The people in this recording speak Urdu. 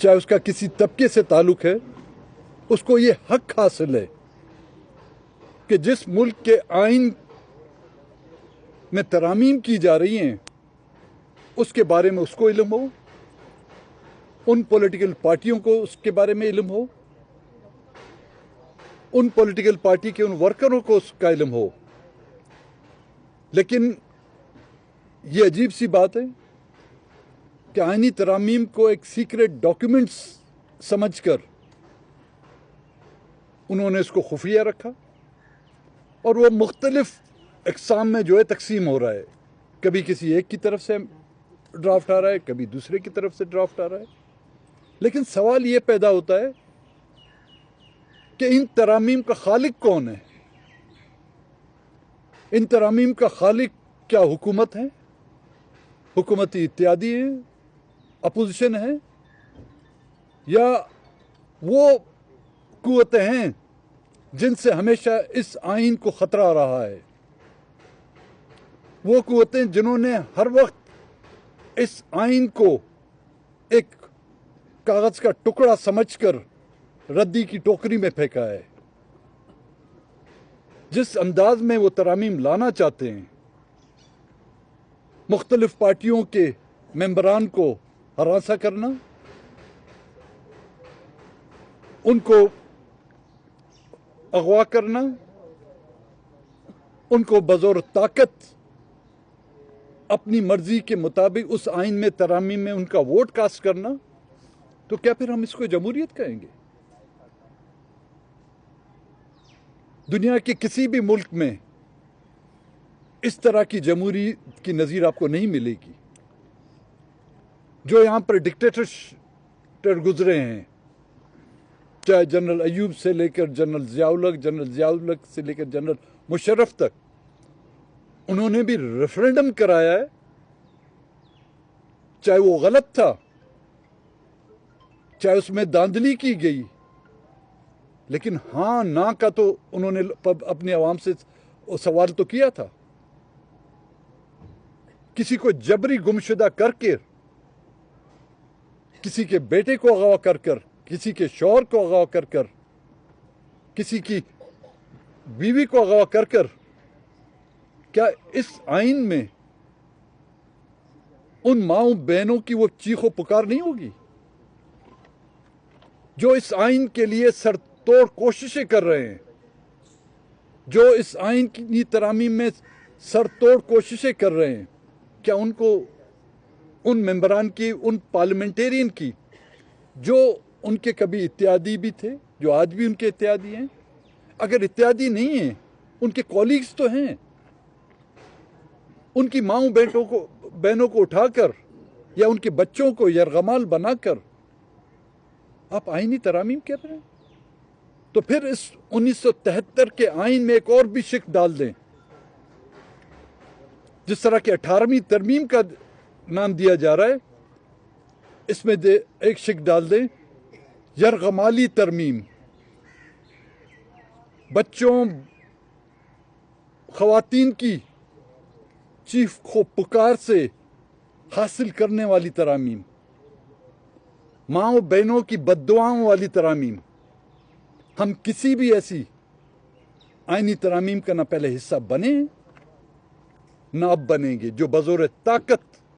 چاہے اس کا کسی طبقے سے تعلق ہے، اس کو یہ حق حاصل ہے کہ جس ملک کے آئین میں ترامیم کی جا رہی ہیں اس کے بارے میں اس کو علم ہو، ان پولیٹیکل پارٹیوں کو اس کے بارے میں علم ہو، ان پولیٹیکل پارٹی کے ان ورکروں کو اس کا علم ہو۔ لیکن یہ عجیب سی بات ہے کہ آئینی ترامیم کو ایک سیکریٹ ڈاکیومنٹس سمجھ کر انہوں نے اس کو خفیہ رکھا، اور وہ مختلف اقسام میں جو ہے تقسیم ہو رہا ہے۔ کبھی کسی ایک کی طرف سے ڈرافٹ آ رہا ہے، کبھی دوسرے کی طرف سے ڈرافٹ آ رہا ہے۔ لیکن سوال یہ پیدا ہوتا ہے کہ ان ترامیم کا خالق کون ہے؟ ان ترامیم کا خالق کیا حکومت ہے، حکومتی اتحادی ہے، اپوزیشن ہے، یا وہ قوتیں ہیں جن سے ہمیشہ اس آئین کو خطرہ رہا ہے؟ وہ قوتیں جنہوں نے ہر وقت اس آئین کو ایک کاغذ کا ٹکڑا سمجھ کر ردی کی ٹوکری میں پھینکا ہے۔ جس انداز میں وہ ترامیم لانا چاہتے ہیں، مختلف پارٹیوں کے ممبران کو ہراساں کرنا، ان کو اغوا کرنا، ان کو بزور طاقت اپنی مرضی کے مطابق اس آئین میں ترامیم میں ان کا ووٹ کاسٹ کرنا، تو کیا پھر ہم اس کو جمہوریت کہیں گے؟ دنیا کے کسی بھی ملک میں اس طرح کی جمہوریت کی نظیر آپ کو نہیں ملے گی۔ جو یہاں پر ڈکٹیٹر گزرے ہیں، چاہے جنرل ایوب سے لے کر جنرل ضیاء الحق سے لے کر جنرل مشرف تک، انہوں نے بھی ریفرینڈم کرایا ہے، چاہے وہ غلط تھا، چاہے اس میں داندلی کی گئی، لیکن ہاں نا کا تو انہوں نے اپنے عوام سے سوال تو کیا تھا۔ کسی کو جبری گمشدہ کر کے، کسی کے بیٹے کو اغوا کر کر، کسی کے شوہر کو اغوا کر کر، کسی کی بیوی کو اغوا کر کر، کیا اس آئین میں ان ماؤں بہنوں کی وہ چیخ و پکار نہیں ہوگی جو اس آئین کے لیے سر توڑ کوششیں کر رہے ہیں، جو اس آئین کی ترامیم میں سر توڑ کوششیں کر رہے ہیں؟ کیا ان کو، ان ممبران کی، ان پارلیمنٹیرین کی جو ان کے کبھی اتحادی بھی تھے، جو آج بھی ان کے اتحادی ہیں، اگر اتحادی نہیں ہیں، ان کے کولیگز تو ہیں، ان کی ماؤں بہنوں کو اٹھا کر یا ان کے بچوں کو یرغمال بنا کر آپ آئینی ترامیم کر رہے ہیں؟ تو پھر اس 1973 کے آئین میں ایک اور بھی شق ڈال دیں، جس طرح کہ 18ویں ترمیم کا نام دیا جا رہا ہے، اس میں ایک شق ڈال دیں، یرغمالی ترمیم، بچوں، خواتین کی چیخ و پکار سے حاصل کرنے والی ترامیم، ماؤں بہنوں کی بددعاؤں والی ترامیم۔ ہم کسی بھی ایسی آئینی ترامیم کا نہ پہلے حصہ بنے نہ اب بنیں گے، جو بزور طاقت